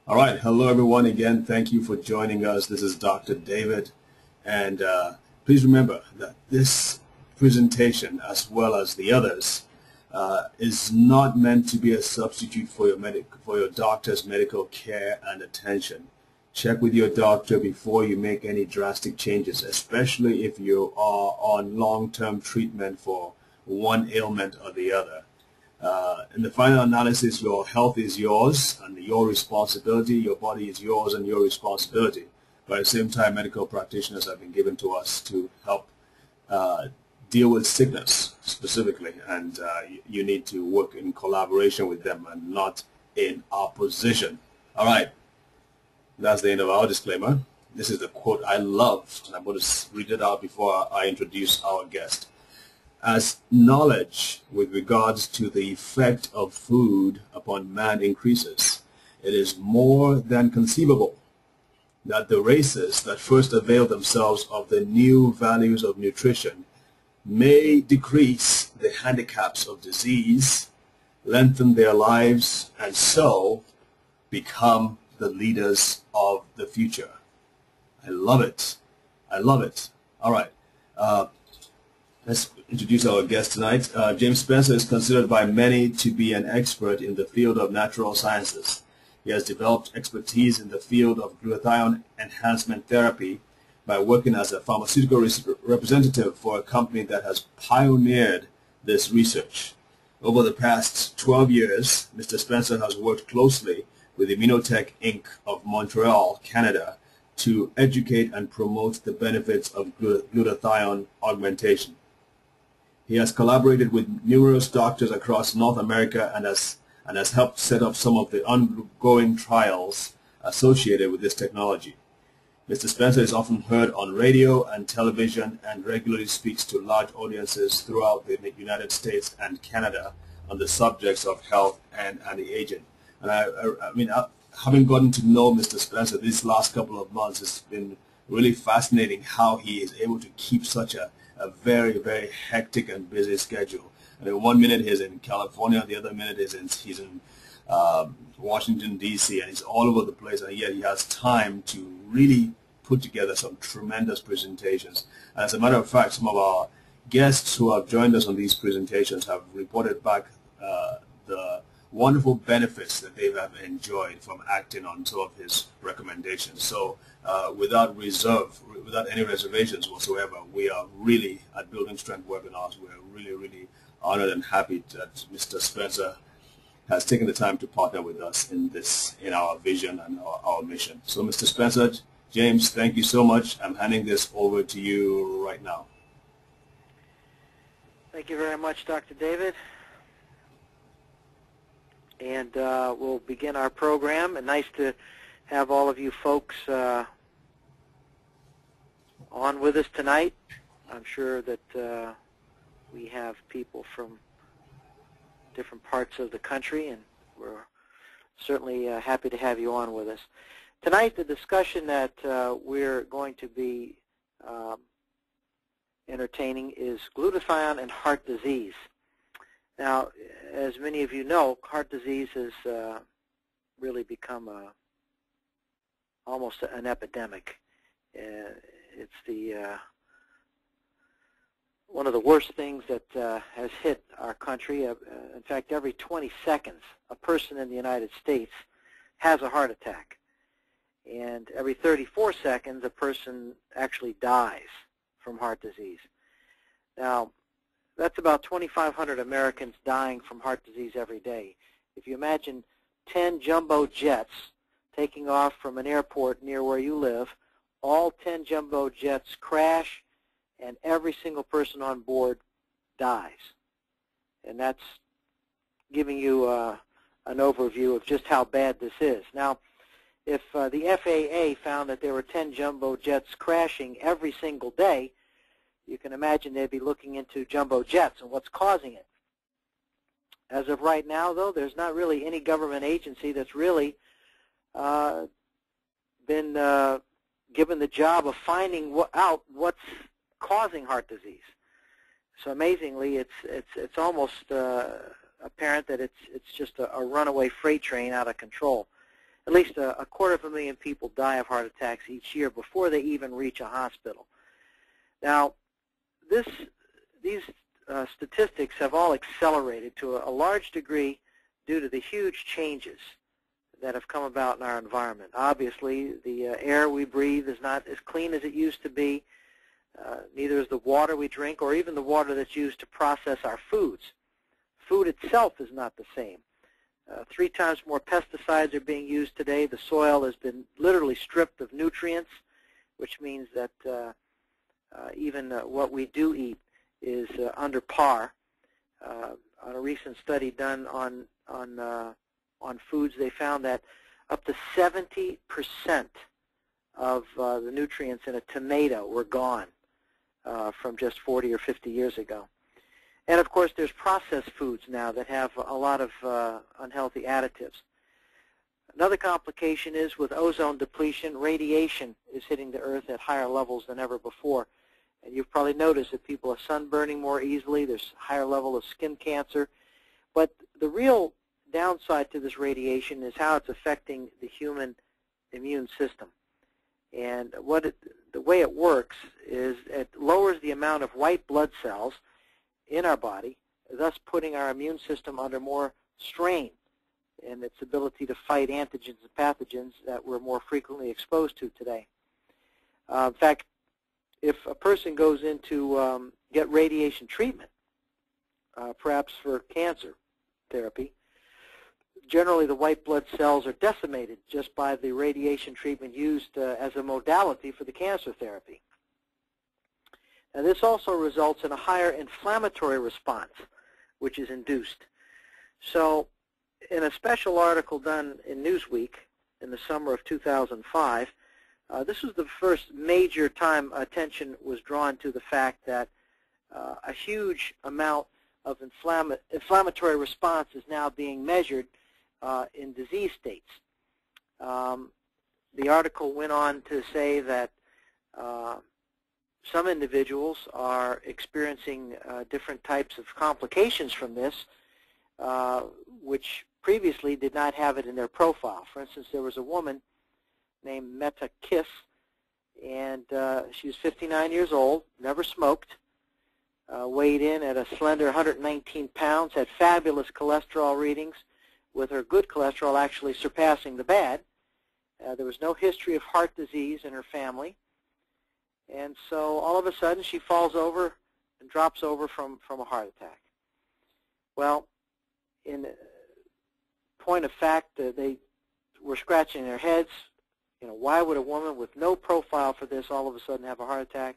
All right, hello everyone again. Thank you for joining us. This is Dr. David, and please remember that this presentation, as well as the others, is not meant to be a substitute for your doctor's medical care and attention. Check with your doctor before you make any drastic changes, especially if you are on long-term treatment for one ailment or the other. In the final analysis, your health is yours and your responsibility. Your body is yours and your responsibility. But at the same time, medical practitioners have been given to us to help deal with sickness specifically, and you need to work in collaboration with them and not in opposition. All right, that's the end of our disclaimer. This is the quote I love, and I'm going to read it out before I introduce our guest. As knowledge with regards to the effect of food upon man increases, it is more than conceivable that the races that first avail themselves of the new values of nutrition may decrease the handicaps of disease, lengthen their lives, and so become the leaders of the future. I love it. I love it. All right. Let's introduce our guest tonight. James Spencer is considered by many to be an expert in the field of natural sciences. He has developed expertise in the field of glutathione enhancement therapy by working as a pharmaceutical representative for a company that has pioneered this research. Over the past 12 years, Mr. Spencer has worked closely with Immunotech Inc. of Montreal, Canada, to educate and promote the benefits of glutathione augmentation. He has collaborated with numerous doctors across North America and has helped set up some of the ongoing trials associated with this technology. Mr. Spencer is often heard on radio and television and regularly speaks to large audiences throughout the United States and Canada on the subjects of health and anti-aging. And I mean, having gotten to know Mr. Spencer these last couple of months, it's been really fascinating how he is able to keep such a very, very hectic and busy schedule. I mean, one minute he's in California, the other minute he's in Washington, D.C., and he's all over the place, and yet he has time to really put together some tremendous presentations. And as a matter of fact, some of our guests who have joined us on these presentations have reported back the wonderful benefits that they have enjoyed from acting on some of his recommendations. So without any reservations whatsoever, we are really, at Building Strength Webinars, we're really, really honored and happy that Mr. Spencer has taken the time to partner with us in our vision and our mission. So Mr. Spencer, James, thank you so much. I'm handing this over to you right now. Thank you very much, Dr. David. And we'll begin our program. And nice to have all of you folks on with us tonight. I'm sure that we have people from different parts of the country, and we're certainly happy to have you on with us. Tonight, the discussion that we're going to be entertaining is glutathione and heart disease. Now, as many of you know, heart disease has really become almost an epidemic. It's one of the worst things that has hit our country. In fact, every 20 seconds, a person in the United States has a heart attack. And every 34 seconds, a person actually dies from heart disease. Now, that's about 2,500 Americans dying from heart disease every day. If you imagine 10 jumbo jets taking off from an airport near where you live, all 10 jumbo jets crash, and every single person on board dies. And that's giving you an overview of just how bad this is. Now, if the FAA found that there were 10 jumbo jets crashing every single day, you can imagine they'd be looking into jumbo jets and what's causing it. As of right now, though, there's not really any government agency that's really been given the job of finding out what's causing heart disease. So amazingly, it's almost apparent that it's just a runaway freight train out of control. At least a 250,000 people die of heart attacks each year before they even reach a hospital. Now, these statistics have all accelerated to a large degree due to the huge changes that have come about in our environment. Obviously, the air we breathe is not as clean as it used to be. Neither is the water we drink or even the water that's used to process our foods. Food itself is not the same. 3 times more pesticides are being used today. The soil has been literally stripped of nutrients, which means that even what we do eat is under par. On a recent study done on foods, they found that up to 70% of the nutrients in a tomato were gone from just 40 or 50 years ago. And of course, there's processed foods now that have a lot of unhealthy additives. Another complication is with ozone depletion, radiation is hitting the earth at higher levels than ever before. And you've probably noticed that people are sunburning more easily. There's a higher level of skin cancer. But the real downside to this radiation is how it's affecting the human immune system. And the way it works is it lowers the amount of white blood cells in our body, thus putting our immune system under more strain in its ability to fight antigens and pathogens that we're more frequently exposed to today. In fact, if a person goes in to get radiation treatment, perhaps for cancer therapy, generally the white blood cells are decimated just by the radiation treatment used as a modality for the cancer therapy. Now, this also results in a higher inflammatory response, which is induced. So in a special article done in Newsweek in the summer of 2005, this was the first major time attention was drawn to the fact that a huge amount of inflammatory response is now being measured in disease states. The article went on to say that some individuals are experiencing different types of complications from this, which previously did not have it in their profile. For instance, there was a woman named Meta Kiss, and she was 59 years old, never smoked, weighed in at a slender 119 pounds, had fabulous cholesterol readings, with her good cholesterol actually surpassing the bad. There was no history of heart disease in her family. And so all of a sudden she falls over and drops over from a heart attack. Well, in point of fact, they were scratching their heads. You know, why would a woman with no profile for this all of a sudden have a heart attack?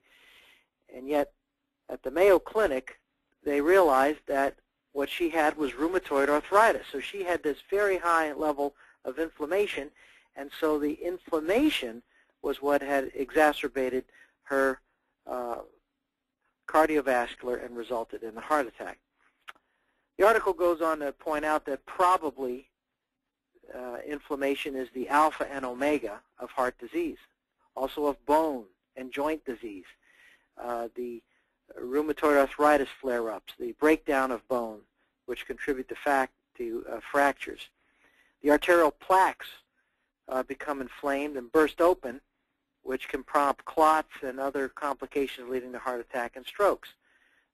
And yet at the Mayo Clinic, they realized that what she had was rheumatoid arthritis. So she had this very high level of inflammation, and so the inflammation was what had exacerbated her cardiovascular and resulted in a heart attack. The article goes on to point out that probably inflammation is the alpha and omega of heart disease, also of bone and joint disease, the rheumatoid arthritis flare-ups, the breakdown of bone, which contribute to fractures. The arterial plaques become inflamed and burst open, which can prompt clots and other complications leading to heart attack and strokes.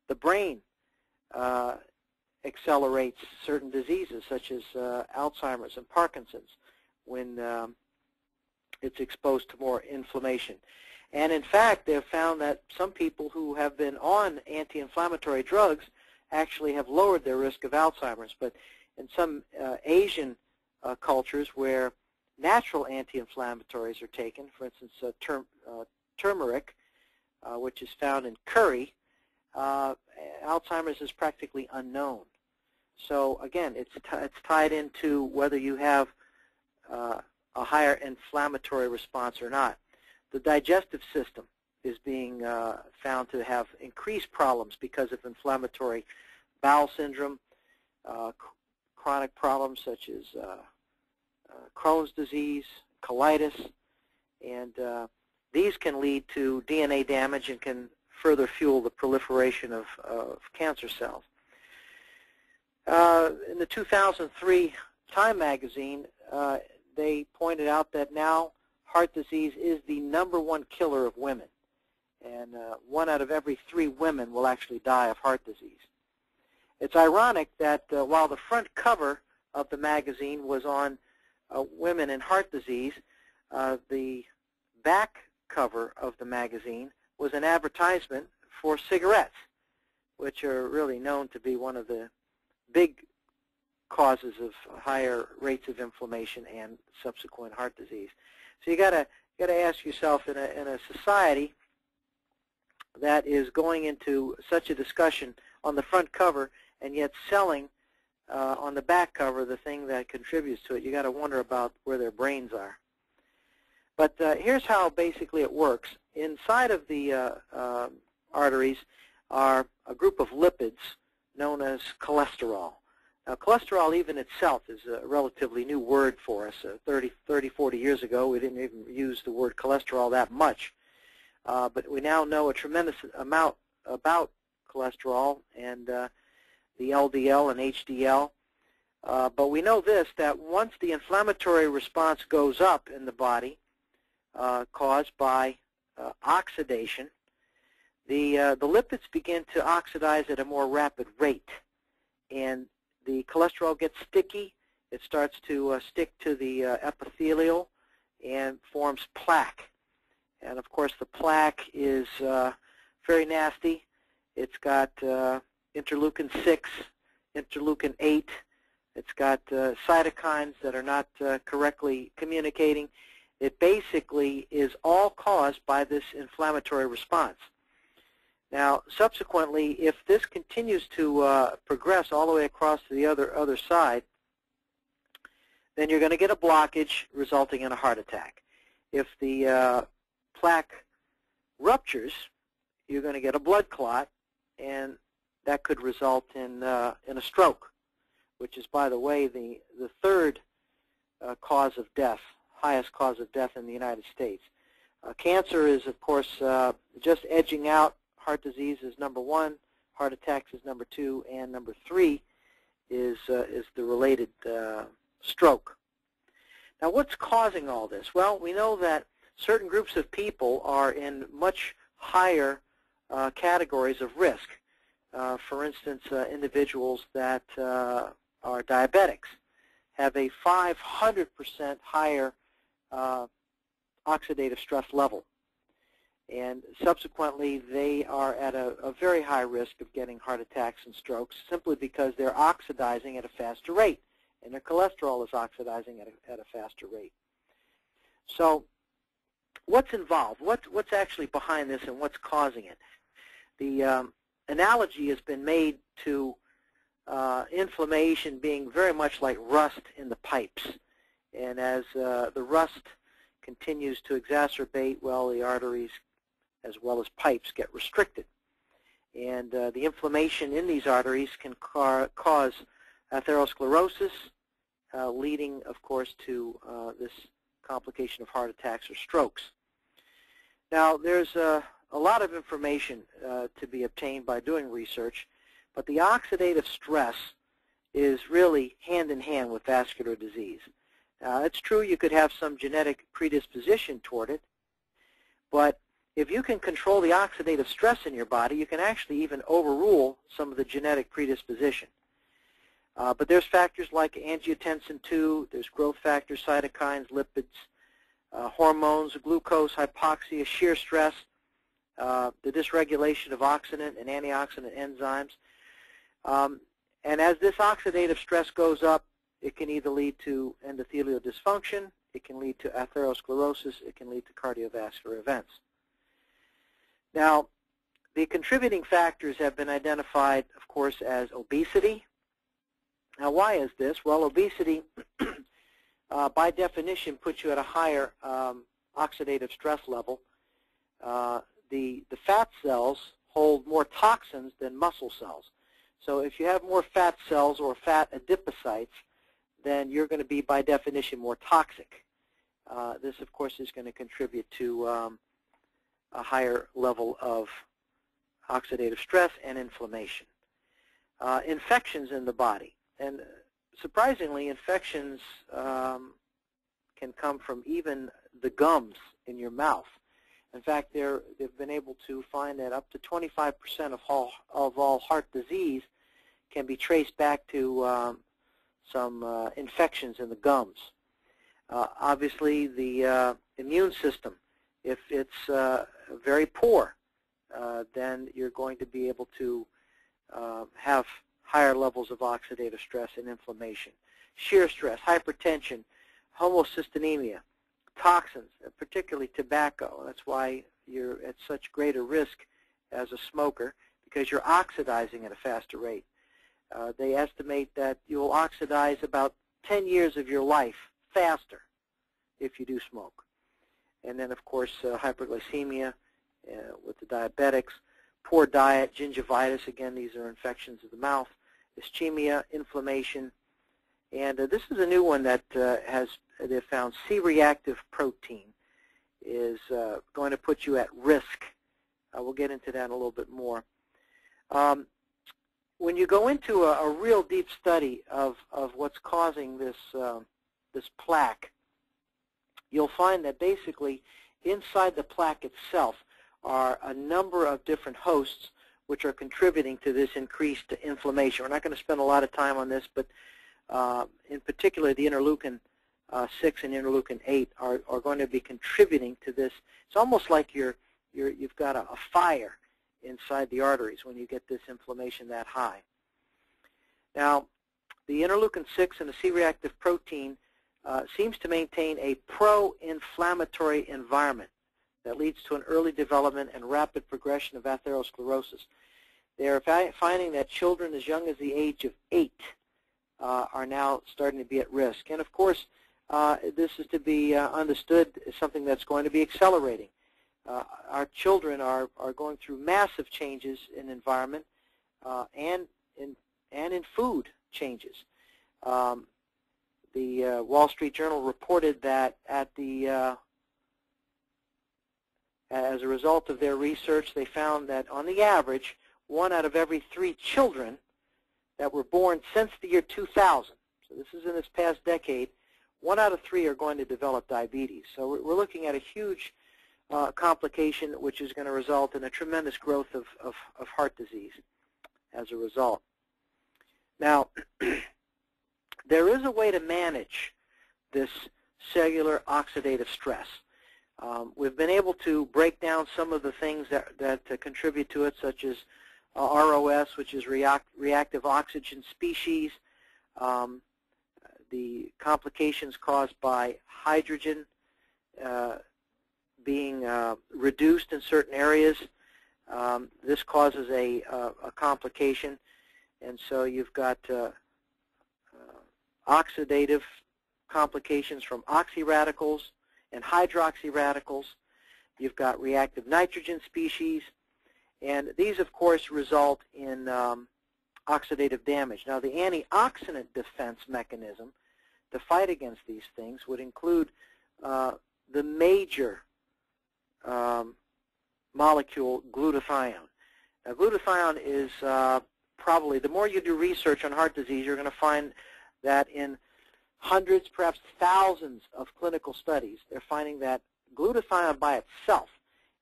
The brain accelerates certain diseases such as Alzheimer's and Parkinson's when it's exposed to more inflammation. And in fact, they've found that some people who have been on anti-inflammatory drugs actually have lowered their risk of Alzheimer's. But in some Asian cultures where natural anti-inflammatories are taken, for instance, turmeric, which is found in curry, Alzheimer's is practically unknown. So again, it's tied into whether you have a higher inflammatory response or not. The digestive system is being found to have increased problems because of inflammatory bowel syndrome, chronic problems such as Crohn's disease, colitis, and these can lead to DNA damage and can further fuel the proliferation of cancer cells. In the 2003 Time magazine, they pointed out that now heart disease is the #1 killer of women. And 1 out of every 3 women will actually die of heart disease. It's ironic that while the front cover of the magazine was on women and heart disease, the back cover of the magazine was an advertisement for cigarettes, which are really known to be one of the big causes of higher rates of inflammation and subsequent heart disease. So you got to ask yourself, in a society that is going into such a discussion on the front cover and yet selling on the back cover the thing that contributes to it, you got to wonder about where their brains are. But here's how basically it works. Inside of the arteries are a group of lipids known as cholesterol. Now, cholesterol even itself is a relatively new word for us. 30, 40 years ago, we didn't even use the word cholesterol that much. But we now know a tremendous amount about cholesterol and the LDL and HDL. But we know this, that once the inflammatory response goes up in the body, caused by oxidation, the lipids begin to oxidize at a more rapid rate. And the cholesterol gets sticky. It starts to stick to the epithelial and forms plaque. And of course, the plaque is very nasty. It's got interleukin 6, interleukin 8. It's got cytokines that are not correctly communicating. It basically is all caused by this inflammatory response. Now, subsequently, if this continues to progress all the way across to the other side, then you're going to get a blockage resulting in a heart attack. If the plaque ruptures, you're going to get a blood clot, and that could result in a stroke, which is, by the way, the third cause of death, highest cause of death in the United States. Cancer is, of course, just edging out. Heart disease is #1, heart attacks is #2, and #3 is the related stroke. Now, what's causing all this? Well, we know that certain groups of people are in much higher categories of risk. For instance, individuals that are diabetics have a 500% higher oxidative stress level. And subsequently, they are at a very high risk of getting heart attacks and strokes simply because they're oxidizing at a faster rate, and their cholesterol is oxidizing at a faster rate. So what's involved? What's actually behind this, and what's causing it? The analogy has been made to inflammation being very much like rust in the pipes. And as the rust continues to exacerbate, well, the arteries as well as pipes get restricted. And the inflammation in these arteries can cause atherosclerosis, leading, of course, to this complication of heart attacks or strokes. Now, there's a lot of information to be obtained by doing research, but the oxidative stress is really hand in hand with vascular disease. It's true you could have some genetic predisposition toward it, but if you can control the oxidative stress in your body, you can actually even overrule some of the genetic predisposition. But there's factors like angiotensin II, there's growth factors, cytokines, lipids, hormones, glucose, hypoxia, shear stress, the dysregulation of oxidant and antioxidant enzymes. And as this oxidative stress goes up, it can either lead to endothelial dysfunction, it can lead to atherosclerosis, it can lead to cardiovascular events. Now, the contributing factors have been identified, of course, as obesity. Now, why is this? Well, obesity, by definition, puts you at a higher oxidative stress level. The fat cells hold more toxins than muscle cells. So if you have more fat cells or fat adipocytes, then you're going to be, by definition, more toxic. This, of course, is going to contribute to a higher level of oxidative stress and inflammation. Infections in the body. And surprisingly, infections can come from even the gums in your mouth. In fact, they've been able to find that up to 25% of all heart disease can be traced back to some infections in the gums. Obviously, the immune system, if it's very poor, then you're going to be able to have higher levels of oxidative stress and inflammation. Shear stress, hypertension, homocystinemia, toxins, particularly tobacco. That's why you're at such greater risk as a smoker, because you're oxidizing at a faster rate. They estimate that you'll oxidize about 10 years of your life faster if you do smoke. And then, of course, hyperglycemia with the diabetics, poor diet, gingivitis, again, these are infections of the mouth, ischemia, inflammation. And this is a new one that they've found C-reactive protein is going to put you at risk. We'll get into that a little bit more. When you go into a real deep study of what's causing this, this plaque, you'll find that basically inside the plaque itself are a number of different hosts which are contributing to this increased inflammation. We're not going to spend a lot of time on this, but in particular the interleukin 6 and interleukin 8 are going to be contributing to this. It's almost like you've got a fire inside the arteries when you get this inflammation that high. Now, the interleukin 6 and the C-reactive protein seems to maintain a pro-inflammatory environment that leads to an early development and rapid progression of atherosclerosis. They are finding that children as young as the age of 8 are now starting to be at risk. And of course, this is to be understood as something that's going to be accelerating. Our children are going through massive changes in environment and in food changes. The Wall Street Journal reported that as a result of their research, they found that on the average, 1 out of every 3 children that were born since the year 2000, so this is in this past decade, 1 out of 3 are going to develop diabetes. So we're looking at a huge complication which is going to result in a tremendous growth of heart disease as a result. Now, there is a way to manage this cellular oxidative stress. We've been able to break down some of the things that contribute to it, such as ROS, which is reactive oxygen species, the complications caused by hydrogen being reduced in certain areas. This causes a complication, and so you've got oxidative complications from oxyradicals and hydroxyradicals. You've got reactive nitrogen species, and these, of course, result in oxidative damage. Now, the antioxidant defense mechanism to fight against these things would include the major molecule glutathione. Now, glutathione is probably, the more you do research on heart disease, you're going to find that in hundreds, perhaps thousands of clinical studies, they're finding that glutathione by itself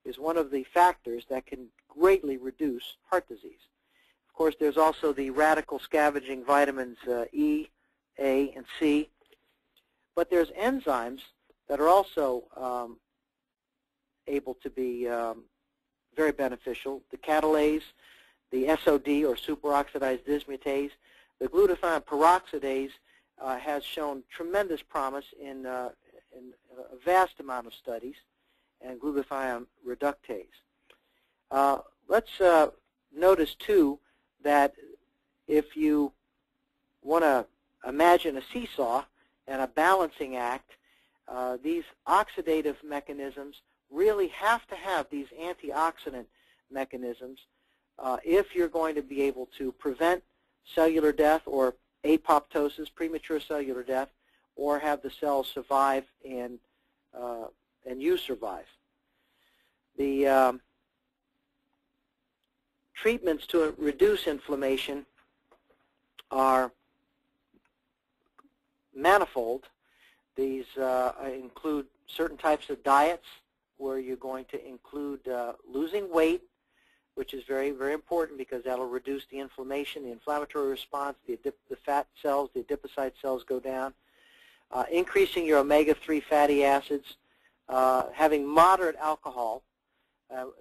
is one of the factors that can greatly reduce heart disease. Of course, there's also the radical scavenging vitamins E, A, and C, but there's enzymes that are also able to be very beneficial. The catalase, the SOD, or superoxidized dismutase, the glutathione peroxidase has shown tremendous promise in a vast amount of studies, and glutathione reductase. Let's notice, too, that if you want to imagine a seesaw and a balancing act, these oxidative mechanisms really have to have these antioxidant mechanisms if you're going to be able to prevent cellular death or apoptosis, premature cellular death, or have the cells survive and you survive. The treatments to reduce inflammation are manifold, These include certain types of diets where you're going to include losing weight, which is very, very important because that'll reduce the inflammation, the inflammatory response, the fat cells, the adipocyte cells go down. Increasing your omega-3 fatty acids, having moderate alcohol. One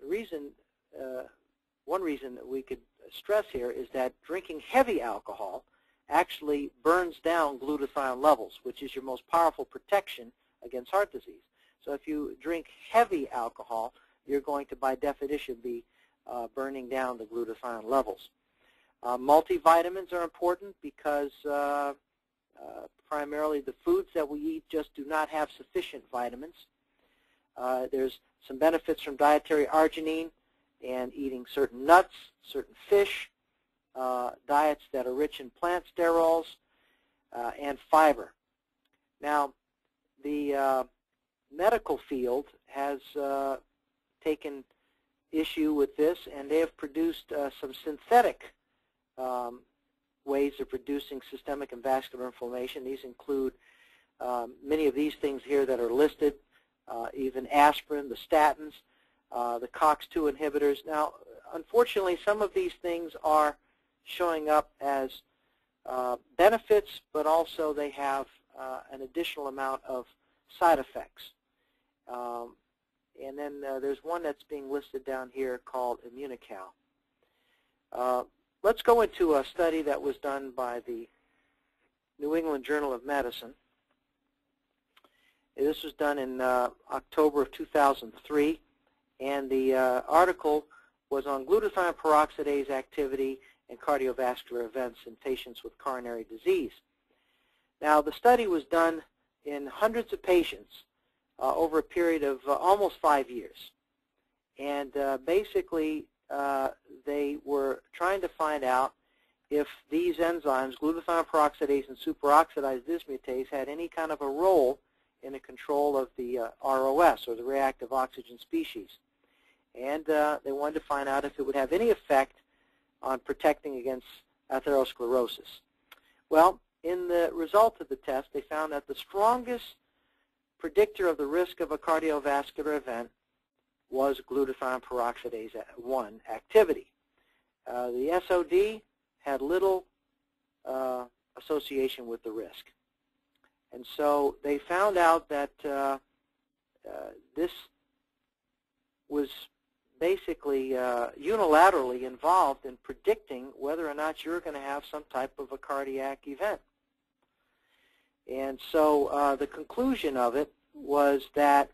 reason that we could stress here is that drinking heavy alcohol actually burns down glutathione levels, which is your most powerful protection against heart disease. So if you drink heavy alcohol, you're going to, by definition, be burning down the glutathione levels. Multivitamins are important because primarily the foods that we eat just do not have sufficient vitamins. There's some benefits from dietary arginine and eating certain nuts, certain fish, diets that are rich in plant sterols, and fiber. Now, the medical field has taken issue with this, and they have produced some synthetic ways of reducing systemic and vascular inflammation. These include many of these things here that are listed, even aspirin, the statins, the COX-2 inhibitors. Now, unfortunately, some of these things are showing up as benefits, but also they have an additional amount of side effects. And then there's one that's being listed down here called Immunical. Let's go into a study that was done by the New England Journal of Medicine. This was done in October of 2003, and the article was on glutathione peroxidase activity and cardiovascular events in patients with coronary disease. Now, the study was done in hundreds of patients over a period of almost 5 years. And basically, they were trying to find out if these enzymes, glutathione peroxidase and superoxidase dismutase, had any kind of a role in the control of the ROS, or the reactive oxygen species. And they wanted to find out if it would have any effect on protecting against atherosclerosis. Well, in the result of the test, they found that the strongest predictor of the risk of a cardiovascular event was glutathione peroxidase 1 activity. The SOD had little association with the risk. And so they found out that this was basically unilaterally involved in predicting whether or not you're going to have some type of a cardiac event. And so the conclusion of it was that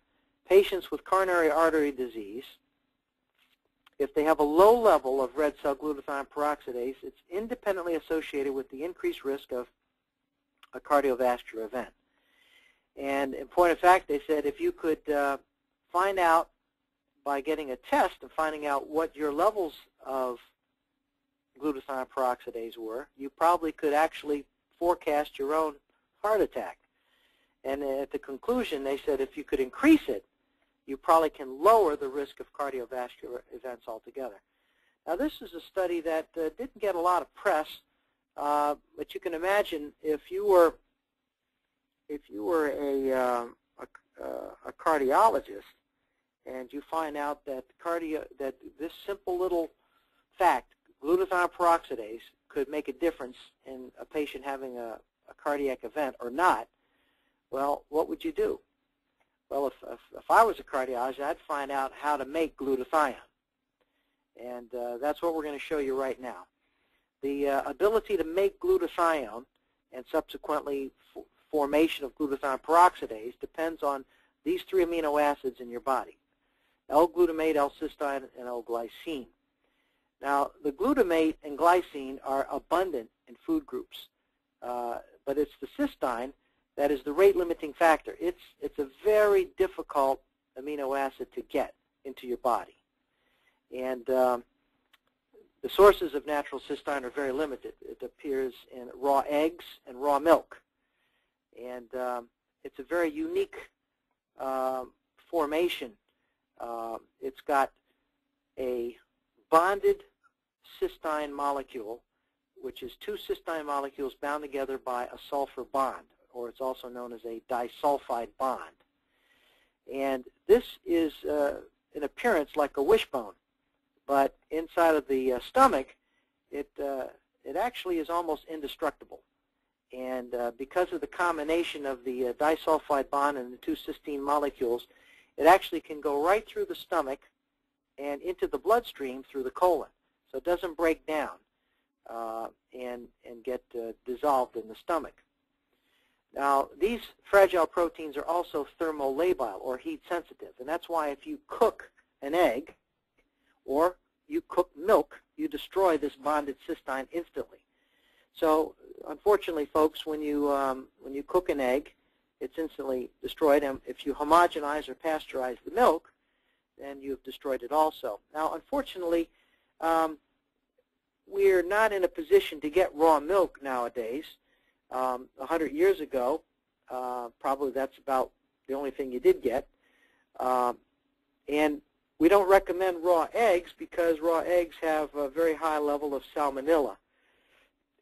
patients with coronary artery disease, if they have a low level of red cell glutathione peroxidase, it's independently associated with the increased risk of a cardiovascular event. And in point of fact, they said if you could find out by getting a test and finding out what your levels of glutathione peroxidase were, you probably could actually forecast your own heart attack. And at the conclusion, they said if you could increase it, you probably can lower the risk of cardiovascular events altogether. Now, this is a study that didn't get a lot of press, but you can imagine if you were a cardiologist and you find out that this simple little fact, glutathione peroxidase, could make a difference in a patient having a cardiac event or not, well, what would you do? Well, if I was a cardiologist, I'd find out how to make glutathione. And that's what we're going to show you right now. The ability to make glutathione and subsequently formation of glutathione peroxidase depends on these 3 amino acids in your body: L-glutamate, L-cysteine, and L-glycine. Now, the glutamate and glycine are abundant in food groups, but it's the cysteine that is the rate-limiting factor. It's a very difficult amino acid to get into your body. And the sources of natural cysteine are very limited. It appears in raw eggs and raw milk. And it's a very unique formation. It's got a bonded cysteine molecule, which is 2 cysteine molecules bound together by a sulfur bond, or it's also known as a disulfide bond. And this is in appearance like a wishbone, but inside of the stomach, it actually is almost indestructible. And because of the combination of the disulfide bond and the two cysteine molecules, it actually can go right through the stomach and into the bloodstream through the colon. So it doesn't break down and get dissolved in the stomach. Now, these fragile proteins are also thermolabile, or heat sensitive, and that's why if you cook an egg or you cook milk, you destroy this bonded cysteine instantly. So, unfortunately, folks, when you cook an egg, it's instantly destroyed. And if you homogenize or pasteurize the milk, then you've destroyed it also. Now, unfortunately, we're not in a position to get raw milk nowadays. 100 years ago, probably that's about the only thing you did get. And we don't recommend raw eggs because raw eggs have a very high level of salmonella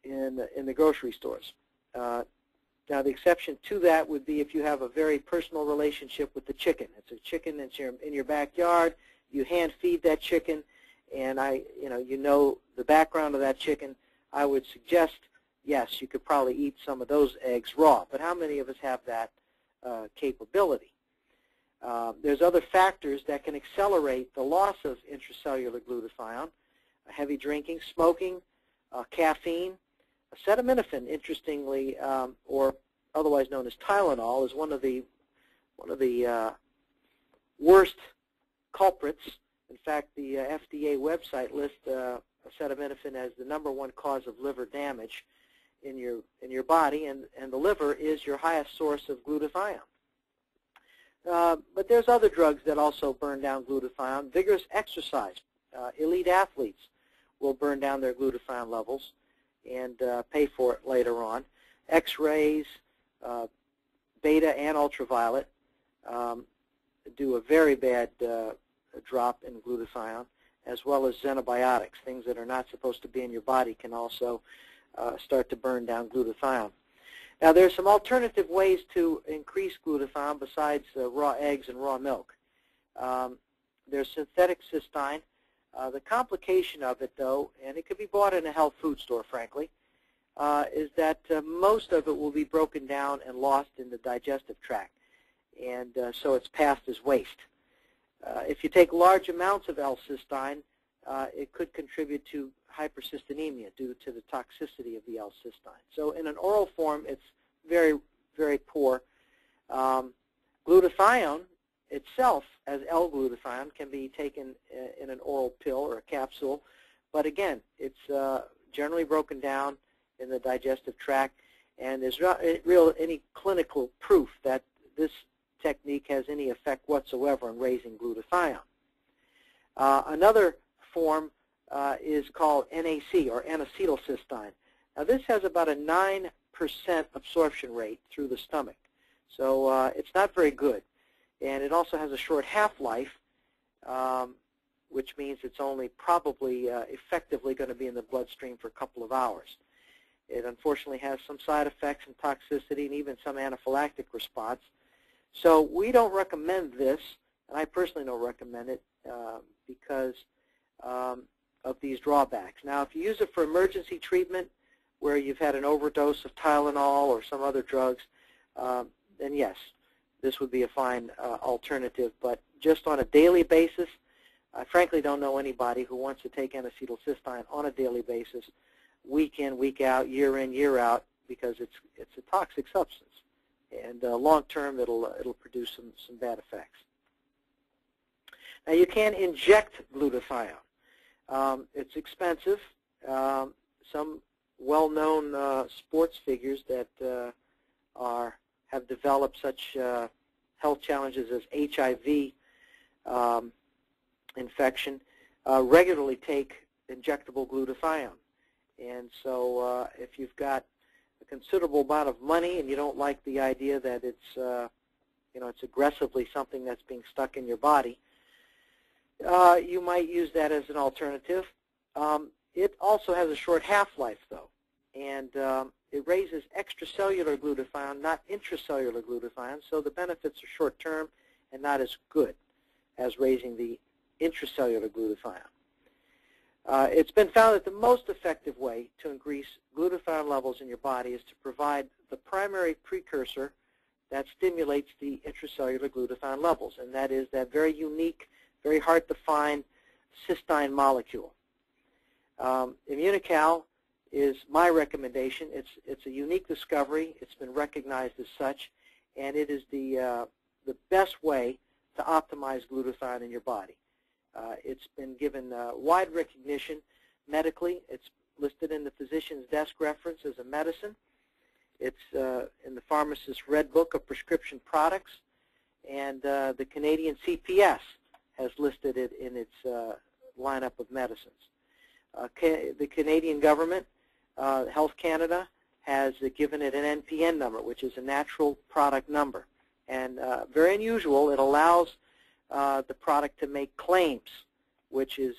in the grocery stores. Now, the exception to that would be if you have a very personal relationship with the chicken. It's a chicken that's in your backyard. You hand feed that chicken, and you know the background of that chicken. I would suggest, yes, you could probably eat some of those eggs raw. But how many of us have that capability? There's other factors that can accelerate the loss of intracellular glutathione: heavy drinking, smoking, caffeine. Acetaminophen, interestingly, or otherwise known as Tylenol, is one of the worst culprits. In fact, the FDA website lists acetaminophen as the #1 cause of liver damage in your body, and the liver is your highest source of glutathione. But there's other drugs that also burn down glutathione. Vigorous exercise. Elite athletes will burn down their glutathione levels and pay for it later on. X-rays, beta and ultraviolet, do a very bad drop in glutathione, as well as xenobiotics. Things that are not supposed to be in your body can also start to burn down glutathione. Now, there's some alternative ways to increase glutathione besides raw eggs and raw milk. There's synthetic cysteine. The complication of it, though, and it could be bought in a health food store, frankly, is that most of it will be broken down and lost in the digestive tract, and so it's passed as waste. If you take large amounts of L-cysteine, it could contribute to hypercystinemia due to the toxicity of the L-cysteine. So in an oral form, it's very, very poor. Glutathione itself, as L-glutathione, can be taken in an oral pill or a capsule, but again, it's generally broken down in the digestive tract, and there's not any clinical proof that this technique has any effect whatsoever on raising glutathione. Another form is called NAC, or N-acetylcysteine. Now, this has about a 9% absorption rate through the stomach, so it's not very good. And it also has a short half-life, which means it's only probably effectively going to be in the bloodstream for a couple of hours. It unfortunately has some side effects and toxicity and even some anaphylactic response. So we don't recommend this, and I personally don't recommend it because of these drawbacks. Now, if you use it for emergency treatment where you've had an overdose of Tylenol or some other drugs, then yes, this would be a fine alternative. But just on a daily basis, I frankly don't know anybody who wants to take N-acetylcysteine on a daily basis, week in, week out, year in, year out, because it's a toxic substance, and long term it'll produce some bad effects. Now, you can inject glutathione. It's expensive. Some well-known sports figures that have developed such health challenges as HIV infection regularly take injectable glutathione. And so if you've got a considerable amount of money and you don't like the idea that it's it's aggressively something that's being stuck in your body, you might use that as an alternative. It also has a short half-life, though, and it raises extracellular glutathione, not intracellular glutathione, so the benefits are short-term and not as good as raising the intracellular glutathione. It's been found that the most effective way to increase glutathione levels in your body is to provide the primary precursor that stimulates the intracellular glutathione levels, and that is that very unique, very hard to find cysteine molecule. Immunical is my recommendation. It's a unique discovery. It's been recognized as such, and it is the best way to optimize glutathione in your body. It's been given wide recognition medically. It's listed in the physician's desk reference as a medicine. It's in the pharmacist's Red Book of Prescription Products, and the Canadian CPS has listed it in its lineup of medicines. The Canadian government, Health Canada, has given it an NPN number, which is a natural product number. And very unusual, it allows the product to make claims, which is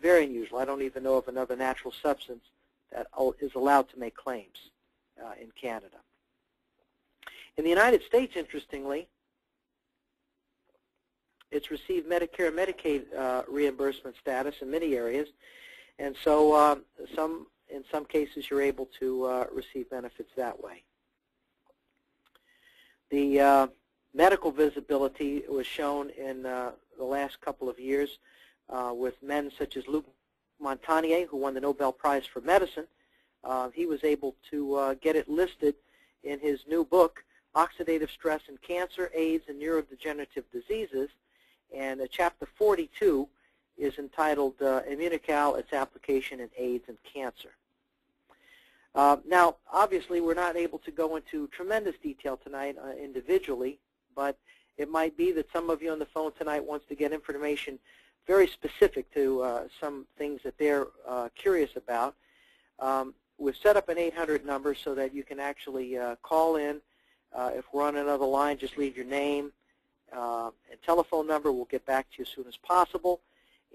very unusual. I don't even know of another natural substance that is allowed to make claims in Canada. In the United States, interestingly, it's received Medicare and Medicaid reimbursement status in many areas, and so in some cases you're able to receive benefits that way. The medical visibility was shown in the last couple of years with men such as Luc Montagnier, who won the Nobel Prize for Medicine. He was able to get it listed in his new book, Oxidative Stress in Cancer, AIDS, and Neurodegenerative Diseases, and chapter 42 is entitled Immunical, Its Application in AIDS and Cancer. Now, obviously, we're not able to go into tremendous detail tonight individually, but it might be that some of you on the phone tonight wants to get information very specific to some things that they're curious about. We've set up an 800 number so that you can actually call in. If we're on another line, just leave your name and telephone number. We'll get back to you as soon as possible.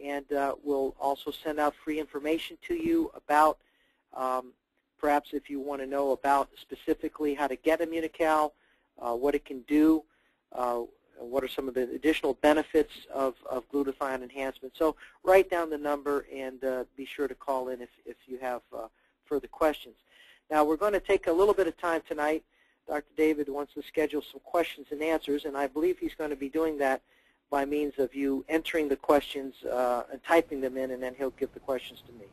And we'll also send out free information to you about, perhaps if you want to know about specifically how to get Immunical, what it can do, what are some of the additional benefits of glutathione enhancement. So write down the number and be sure to call in if you have further questions. Now we're going to take a little bit of time tonight. Dr. David wants to schedule some questions and answers, and I believe he's going to be doing that by means of you entering the questions and typing them in, and then he'll give the questions to me.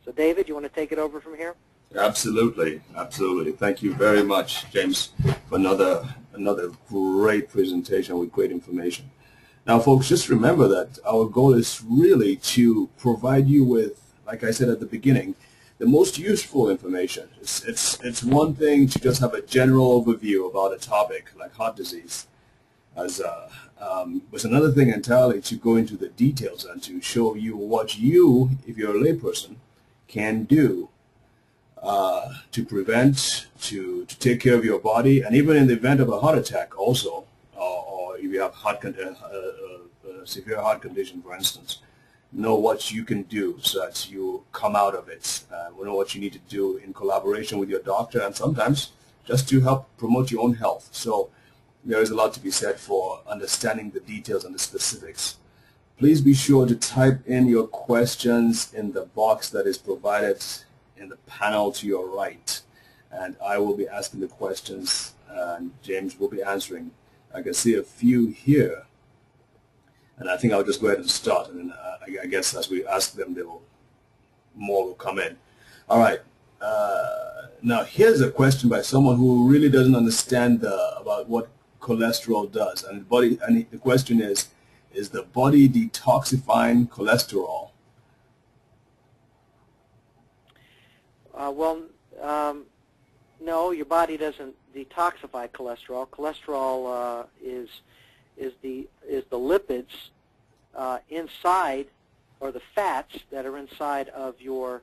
So David, you want to take it over from here? Absolutely, absolutely. Thank you very much, James, for another great presentation with great information. Now, folks, just remember that our goal is really to provide you with, like I said at the beginning, the most useful information. It's one thing to just have a general overview about a topic like heart disease, it's another thing entirely to go into the details and to show you what you, if you're a layperson, can do to prevent, to take care of your body, and even in the event of a heart attack also, or if you have severe heart condition, for instance, know what you can do so that you come out of it. Know what you need to do in collaboration with your doctor, and sometimes just to help promote your own health. So there is a lot to be said for understanding the details and the specifics. Please be sure to type in your questions in the box that is provided in the panel to your right, and I will be asking the questions and James will be answering. I can see a few here, and I think I'll just go ahead and start, and then I guess as we ask them, more will come in. All right. Now here's a question by someone who really doesn't understand about what cholesterol does, and the question is the body detoxifying cholesterol? No, your body doesn't detoxify cholesterol. Cholesterol is the lipids inside, or the fats that are inside of your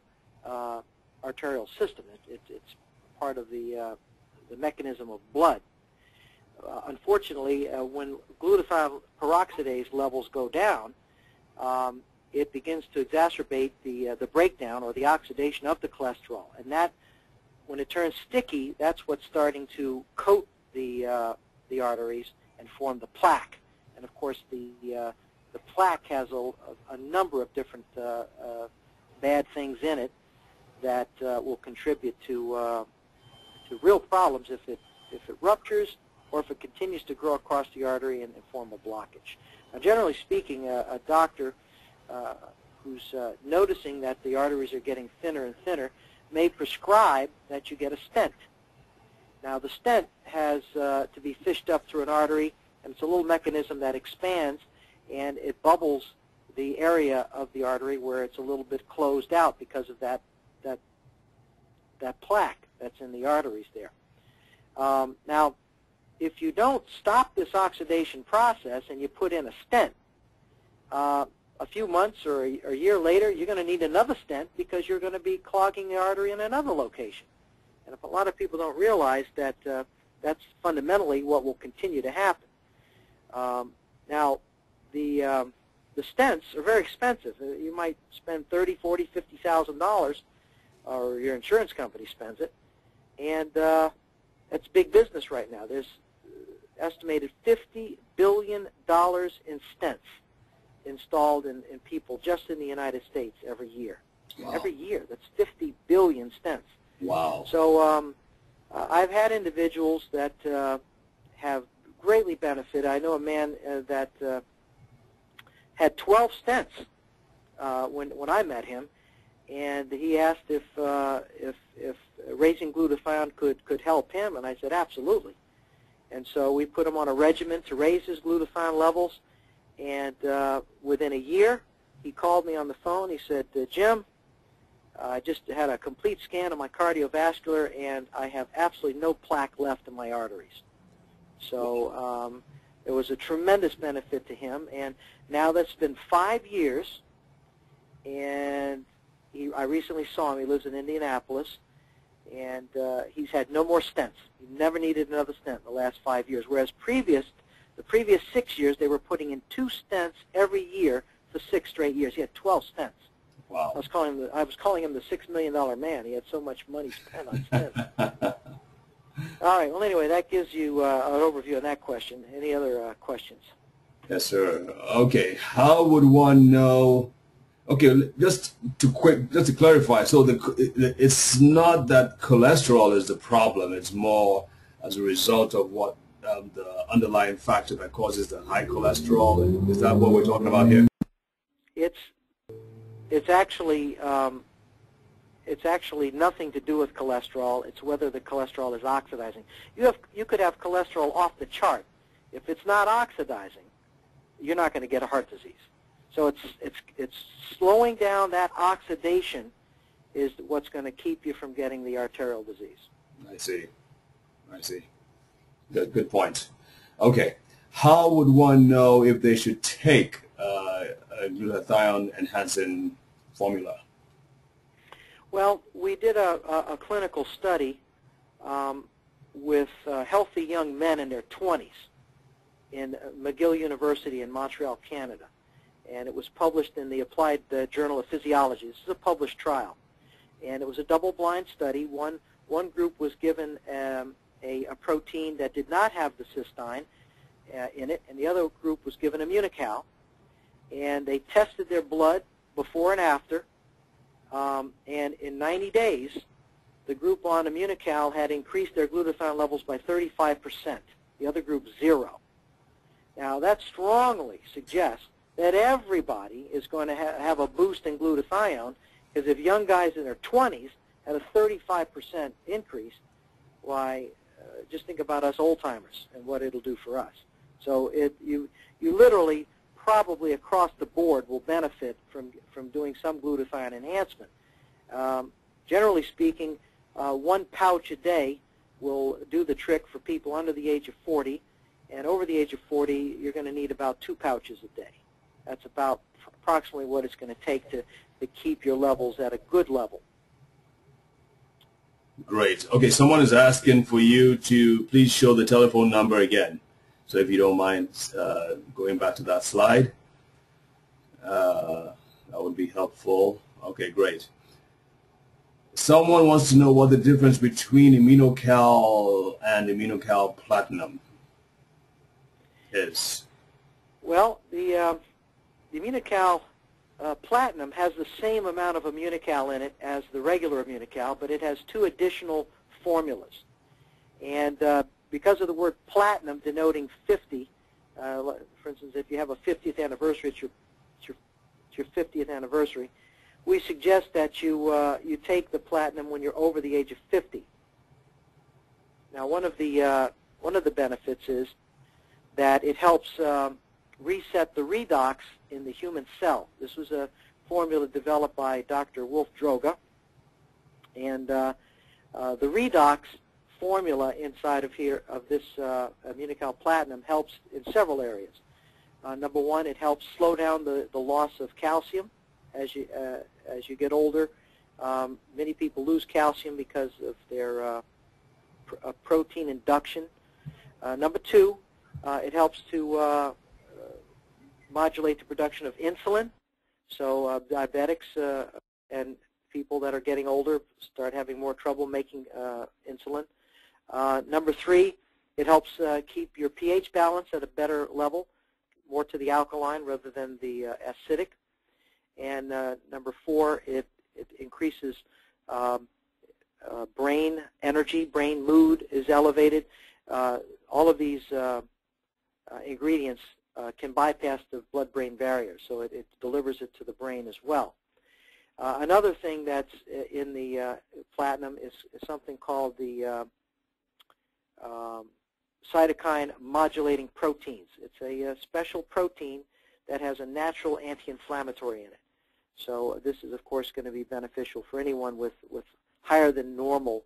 arterial system. It's part of the mechanism of blood. Unfortunately, when glutathione peroxidase levels go down, it begins to exacerbate the breakdown or the oxidation of the cholesterol, and that when it turns sticky, that's what's starting to coat the arteries and form the plaque. And of course, the plaque has a number of different bad things in it that will contribute to real problems if it ruptures or if it continues to grow across the artery and form a blockage. Now, generally speaking, a doctor who's noticing that the arteries are getting thinner and thinner may prescribe that you get a stent. Now, the stent has to be fished up through an artery, and it's a little mechanism that expands, and it bubbles the area of the artery where it's a little bit closed out because of that plaque that's in the arteries there. Now, if you don't stop this oxidation process and you put in a stent, a few months or a year later, you're going to need another stent because you're going to be clogging the artery in another location. And if a lot of people don't realize that that's fundamentally what will continue to happen. Now, the stents are very expensive. You might spend $30,000, $40,000, $50,000, or your insurance company spends it, and that's big business right now. There's estimated $50 billion in stents installed in people just in the United States every year. Wow. Every year. That's 50 billion stents. Wow. So I've had individuals that have greatly benefited. I know a man that had 12 stents when I met him, and he asked if raising glutathione could help him, and I said absolutely. And so we put him on a regimen to raise his glutathione levels, and within a year he called me on the phone. He said, Jim, I just had a complete scan of my cardiovascular, and I have absolutely no plaque left in my arteries. So it was a tremendous benefit to him, and now that's been 5 years, and I recently saw him. He lives in Indianapolis, and he's had no more stents. He never needed another stent in the last 5 years, whereas the previous 6 years, they were putting in 2 stents every year for 6 straight years. He had 12 stents. Wow. I was calling him the $6 million man. He had so much money spent on stents. All right. Well, anyway, that gives you an overview of that question. Any other questions? Yes, sir. Okay. How would one know? Okay, just to clarify. So it's not that cholesterol is the problem. It's more as a result of what the underlying factor that causes the high cholesterol. Is that what we're talking about here? It's actually nothing to do with cholesterol. It's whether the cholesterol is oxidizing. You could have cholesterol off the chart. If it's not oxidizing, you're not going to get a heart disease. So it's slowing down that oxidation is what's going to keep you from getting the arterial disease. I see. Good point. Okay. How would one know if they should take a glutathione enhancing formula? Well, we did a clinical study with healthy young men in their 20s in McGill University in Montreal, Canada. And it was published in the Applied Journal of Physiology. This is a published trial. And it was a double-blind study. One group was given a protein that did not have the cysteine in it, and the other group was given Immunical. And they tested their blood before and after. And in 90 days, the group on Immunical had increased their glutathione levels by 35%. The other group, 0. Now, that strongly suggests that everybody is going to have a boost in glutathione, because if young guys in their 20s had a 35% increase, why, just think about us old-timers and what it'll do for us. So you literally, probably across the board, will benefit from doing some glutathione enhancement. Generally speaking, 1 pouch a day will do the trick for people under the age of 40, and over the age of 40, you're going to need about 2 pouches a day. That's about approximately what it's going to take to keep your levels at a good level. Great. Okay, someone is asking for you to please show the telephone number again. So if you don't mind going back to that slide, that would be helpful. Okay, great. Someone wants to know what the difference between Immunocal and Immunocal Platinum is. Well, the Immunocal Platinum has the same amount of Immunocal in it as the regular Immunocal, but it has 2 additional formulas. And because of the word platinum denoting 50, for instance, if you have a 50th anniversary, it's your 50th anniversary, we suggest that you take the platinum when you're over the age of 50. Now, one of the benefits is that it helps reset the redox in the human cell. This was a formula developed by Dr. Wolf Droga, and the redox formula inside of this Immunocal Platinum helps in several areas. Number one, it helps slow down the loss of calcium as you get older. Many people lose calcium because of their protein induction. Number two, it helps to modulate the production of insulin. So diabetics and people that are getting older start having more trouble making insulin. Number three, it helps keep your pH balance at a better level, more to the alkaline rather than the acidic. And number four, it increases brain energy, brain mood is elevated. All of these ingredients can bypass the blood-brain barrier, so it delivers it to the brain as well. Another thing that's in the platinum is something called the cytokine modulating proteins. It's a special protein that has a natural anti-inflammatory in it. So this is, of course, going to be beneficial for anyone with higher than normal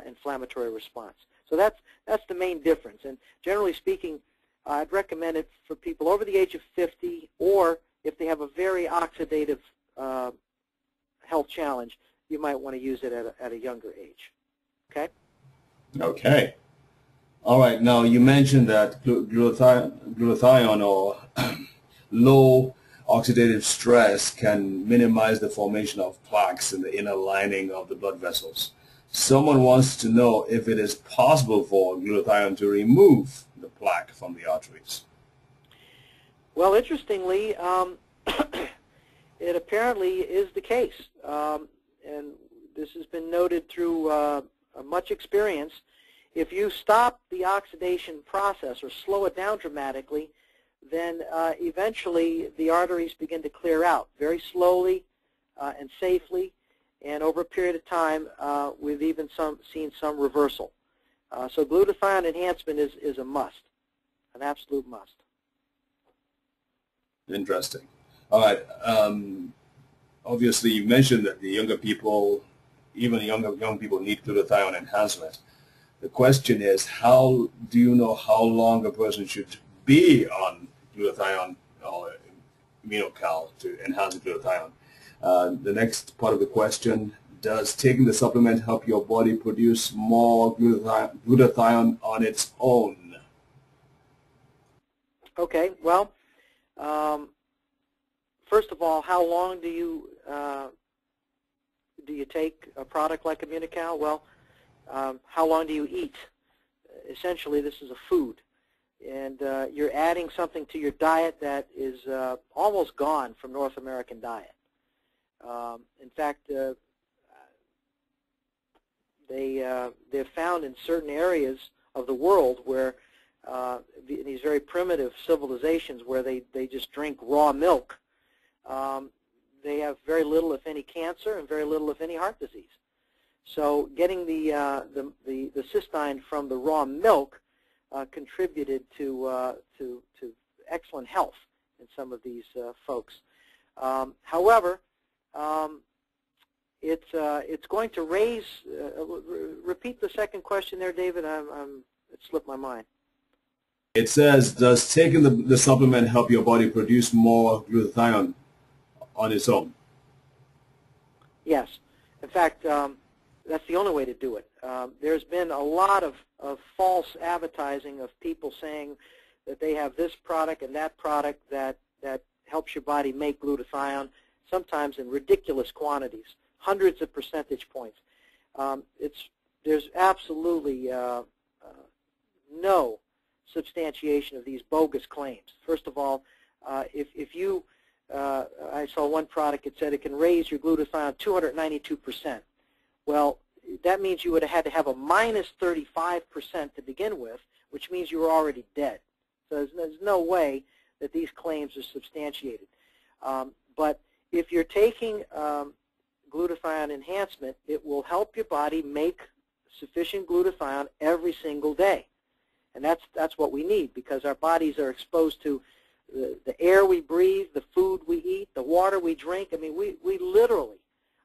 inflammatory response. So that's the main difference. And generally speaking, I'd recommend it for people over the age of 50, or if they have a very oxidative health challenge, you might want to use it at a younger age. Okay? Okay. All right. Now, you mentioned that glutathione or low oxidative stress can minimize the formation of plaques in the inner lining of the blood vessels. Someone wants to know if it is possible for glutathione to remove the plaque from the arteries. Well, interestingly, it apparently is the case, and this has been noted through much experience. If you stop the oxidation process or slow it down dramatically, then eventually the arteries begin to clear out very slowly and safely, and over a period of time we've even seen some reversal. So glutathione enhancement is a must, an absolute must. Interesting. All right. Obviously, you mentioned that the younger people, even young people, need glutathione enhancement. The question is, how do you know how long a person should be on glutathione or Immunocal to enhance glutathione? The next part of the question, does taking the supplement help your body produce more glutathione on its own? Okay, well, first of all, how long do you take a product like Immunocal? Well, how long do you eat? Essentially, this is a food, and you're adding something to your diet that is almost gone from North American diet. In fact, they're found in certain areas of the world where these very primitive civilizations where they just drink raw milk. They have very little, if any, cancer and very little, if any, heart disease. So getting the cystine from the raw milk contributed to excellent health in some of these folks. However, it's going to raise. Repeat the second question there, David. It slipped my mind. It says, does taking the supplement help your body produce more glutathione on its own? Yes. In fact, that's the only way to do it. There's been a lot of false advertising of people saying that they have this product and that product that helps your body make glutathione, sometimes in ridiculous quantities. hundreds of percentage points. There's absolutely no substantiation of these bogus claims. First of all, I saw one product that said it can raise your glutathione 292%. Well, that means you would have had to have a minus 35% to begin with, which means you were already dead. So there's no way that these claims are substantiated. But if you're taking glutathione enhancement, it will help your body make sufficient glutathione every single day. And that's what we need, because our bodies are exposed to the air we breathe, the food we eat, the water we drink. I mean, we literally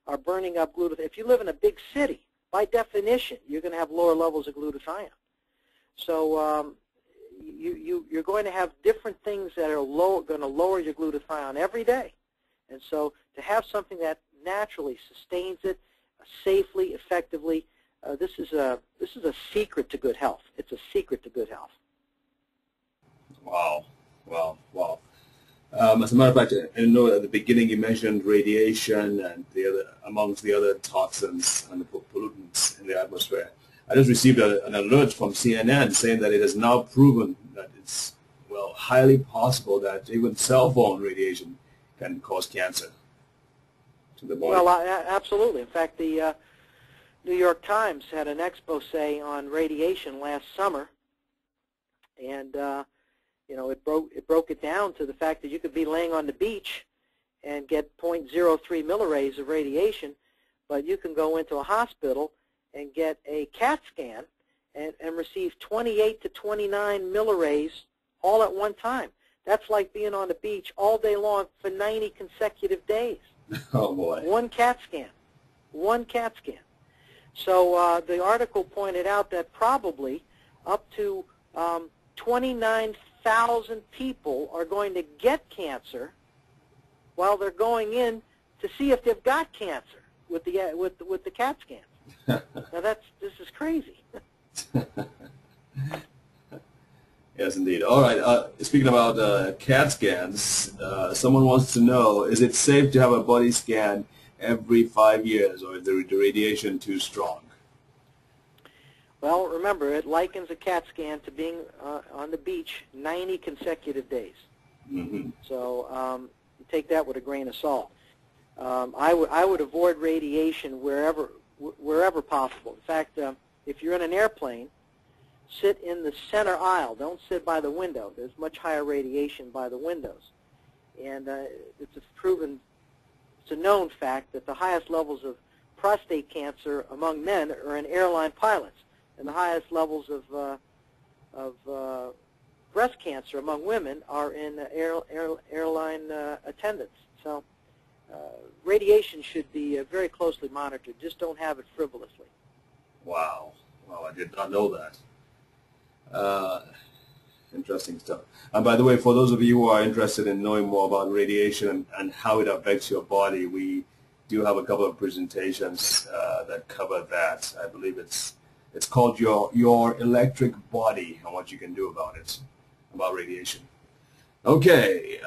are burning up glutathione. If you live in a big city, by definition, you're going to have lower levels of glutathione. So you're going to have different things that are going to lower your glutathione every day. And so to have something that naturally sustains it safely, effectively, this is a secret to good health. It's a secret to good health. Wow. Wow. Wow. As a matter of fact, I know at the beginning you mentioned radiation and amongst the other toxins and the pollutants in the atmosphere. I just received an alert from CNN saying that it is now proven that it's, well, highly possible that even cell phone radiation can cause cancer to the body. Well, absolutely. In fact, the New York Times had an expose on radiation last summer, and you know, it broke it down to the fact that you could be laying on the beach and get 0.03 millirays of radiation, but you can go into a hospital and get a CAT scan and receive 28 to 29 millirays all at one time. That's like being on the beach all day long for 90 consecutive days. Oh, boy. One CAT scan. One CAT scan. So the article pointed out that probably up to 29,000 people are going to get cancer while they're going in to see if they've got cancer with the CAT scans. Now this is crazy. Yes, indeed. All right. Speaking about CAT scans, someone wants to know: is it safe to have a body scan every 5 years, or is the radiation too strong? Well, remember, it likens a CAT scan to being on the beach 90 consecutive days. Mm-hmm. So take that with a grain of salt. I would avoid radiation wherever possible. In fact, if you're in an airplane, sit in the center aisle. Don't sit by the window. There's much higher radiation by the windows. And it's a known fact that the highest levels of prostate cancer among men are in airline pilots, and the highest levels of breast cancer among women are in airline attendants. So radiation should be very closely monitored. Just don't have it frivolously. Wow. Wow, I did not know that. Interesting stuff. And by the way, for those of you who are interested in knowing more about radiation and how it affects your body, we do have a couple of presentations that cover that. I believe it's called your electric body and what you can do about it, about radiation. Okay,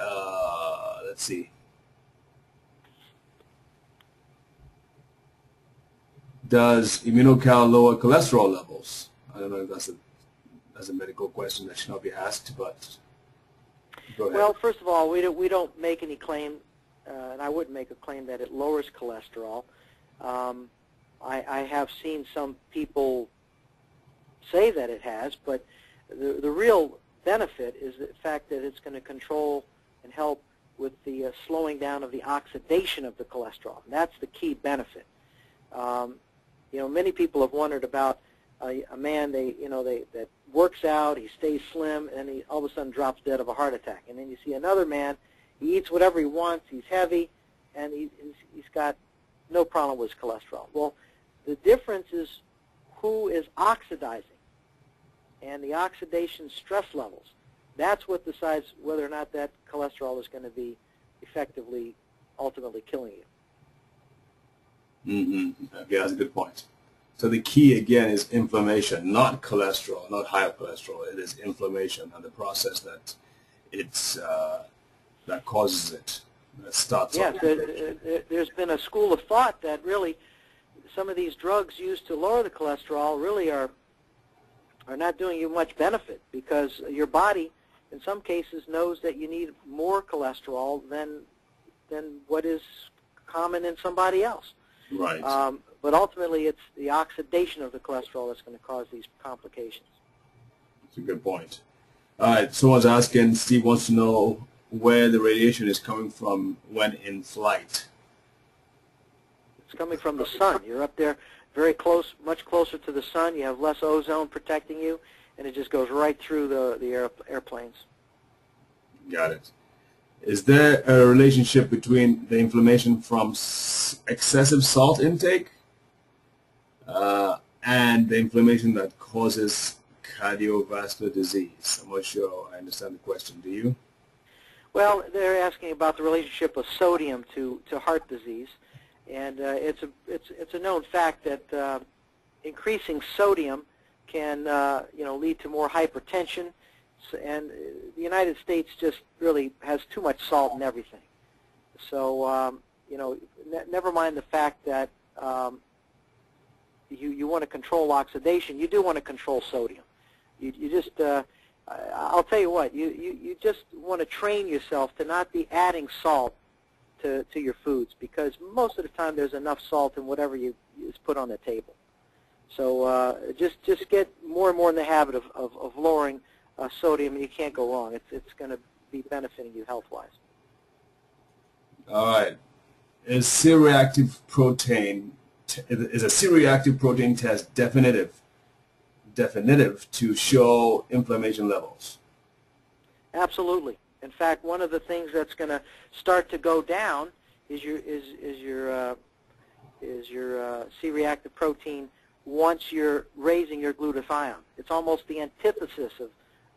let's see. Does immunocal lower cholesterol levels? I don't know if that's a medical question that should not be asked, but go ahead. Well, first of all, we don't make any claim, and I wouldn't make a claim that it lowers cholesterol. I have seen some people say that it has, but the real benefit is the fact that it's going to control and help with the slowing down of the oxidation of the cholesterol. And that's the key benefit. You know, many people have wondered about a man that works out, he stays slim, and he all of a sudden drops dead of a heart attack. And then you see another man, he eats whatever he wants, he's heavy, and he's got no problem with his cholesterol. Well, the difference is who is oxidizing and the oxidation stress levels. That's what decides whether or not that cholesterol is going to be effectively, ultimately killing you. Mm-hmm. Okay, that's a good point. So the key, again, is inflammation, not cholesterol, not higher cholesterol. It is inflammation and the process that that causes it. Let's start Yes, there's been a school of thought that really some of these drugs used to lower the cholesterol really are not doing you much benefit, because your body, in some cases, knows that you need more cholesterol than what is common in somebody else. Right. But ultimately, it's the oxidation of the cholesterol that's going to cause these complications. That's a good point. All right, someone's asking, Steve wants to know where the radiation is coming from when in flight. It's coming from the sun. You're up there very close, much closer to the sun. You have less ozone protecting you, and it just goes right through the airplanes. Got it. Is there a relationship between the inflammation from excessive salt intake and the inflammation that causes cardiovascular disease? I'm not sure I understand the question. Do you? Well, they're asking about the relationship of sodium to heart disease, and it's a known fact that increasing sodium can lead to more hypertension, and the United States just really has too much salt in everything. So never mind the fact that you want to control oxidation. You do want to control sodium. You just I'll tell you what, you just want to train yourself to not be adding salt to your foods, because most of the time there's enough salt in whatever is put on the table. So just get more and more in the habit of lowering sodium, and you can't go wrong. It's going to be benefiting you health-wise. All right. Is C-reactive protein test definitive to show inflammation levels? Absolutely. In fact, one of the things that's going to start to go down is your C-reactive protein once you're raising your glutathione. It's almost the antithesis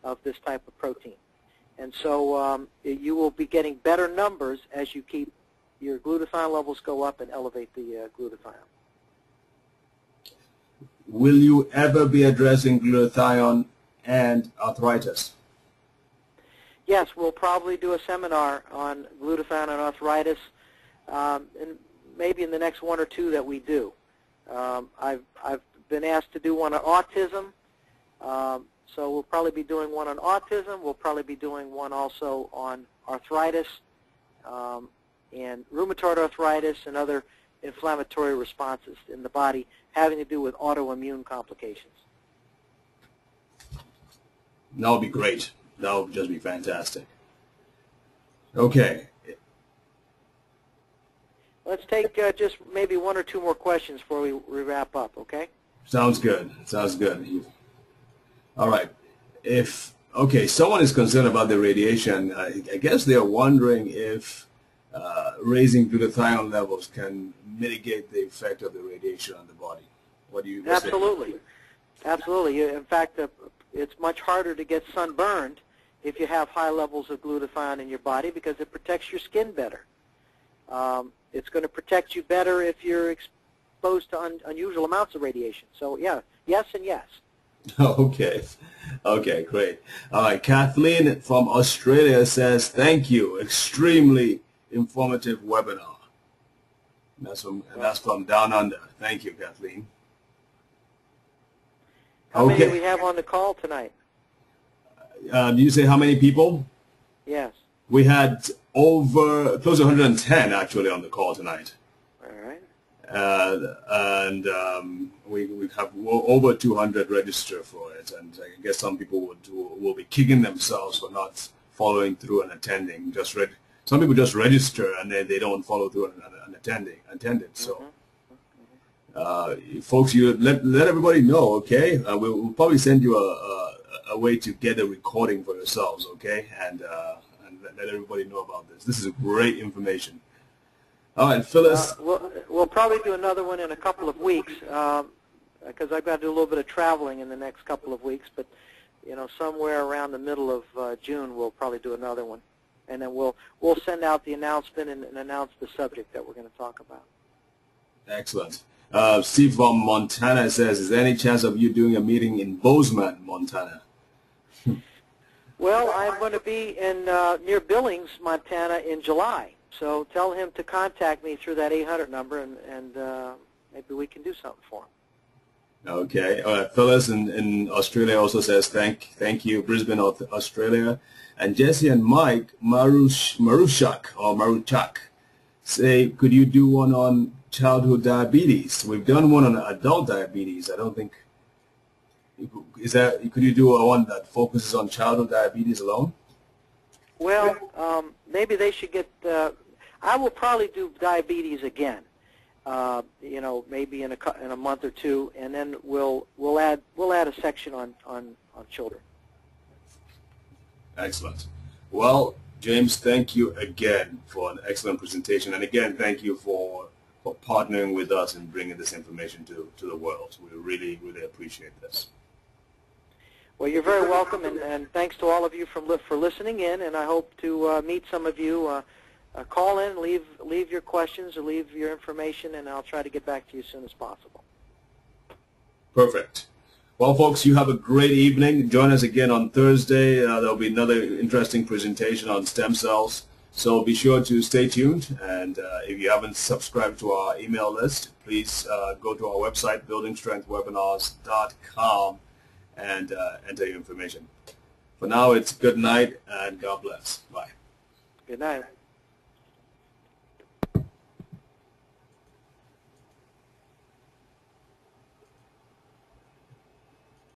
of this type of protein. And so you will be getting better numbers as you keep your glutathione levels go up and elevate the glutathione. Will you ever be addressing glutathione and arthritis? Yes, we'll probably do a seminar on glutathione and arthritis, and maybe in the next one or two that we do. I've been asked to do one on autism, so we'll probably be doing one on autism. We'll probably be doing one also on arthritis and rheumatoid arthritis and other inflammatory responses in the body having to do with autoimmune complications. That would be great. That would just be fantastic. Okay. Let's take just maybe one or two more questions before we wrap up, okay? Sounds good. Sounds good. All right. Someone is concerned about the radiation. I guess they are wondering if raising glutathione levels can mitigate the effect of the radiation on the body. What do you say? Absolutely. Absolutely. In fact, it's much harder to get sunburned if you have high levels of glutathione in your body, because it protects your skin better. It's going to protect you better if you're exposed to unusual amounts of radiation. So, yeah, yes and yes. Okay. Okay, great. All right, Kathleen from Australia says, thank you. Extremely informative webinar. That's from down under. Thank you, Kathleen. How many do we have on the call tonight? Did you say how many people? Yes. We had close to 110 actually on the call tonight. All right. We have over 200 register for it, and I guess some people will be kicking themselves for not following through and attending. Some people just register and they don't follow through and attend it. So, folks, you let everybody know, okay? We'll probably send you a way to get a recording for yourselves, okay? And let everybody know about this. This is great information. All right, Phyllis. We'll probably do another one in a couple of weeks, because I've got to do a little bit of traveling in the next couple of weeks. But somewhere around the middle of June, we'll probably do another one, and then we'll send out the announcement and announce the subject that we're going to talk about. Excellent. Steve from Montana says, is there any chance of you doing a meeting in Bozeman, Montana? Well, I'm going to be in near Billings, Montana in July. So tell him to contact me through that 800 number, and maybe we can do something for him. Okay. Phyllis in Australia also says thank you, Brisbane, Australia. And Jesse and Mike Maruchak say, could you do one on childhood diabetes? We've done one on adult diabetes. I don't think, could you do one that focuses on childhood diabetes alone? Well, maybe they should get, I will probably do diabetes again. You know, maybe in a month or two, and then we'll add a section on children. Excellent. Well, James, thank you again for an excellent presentation, and again, thank you for partnering with us and bringing this information to the world. We really appreciate this. Well, you're very welcome, and thanks to all of you for listening in, and I hope to meet some of you. Call in, leave your questions or leave your information, and I'll try to get back to you as soon as possible. Perfect. Well, folks, you have a great evening. Join us again on Thursday. There'll be another interesting presentation on stem cells. So be sure to stay tuned. And if you haven't subscribed to our email list, please go to our website, buildingstrengthwebinars.com, and enter your information. For now, it's good night and God bless. Bye. Good night.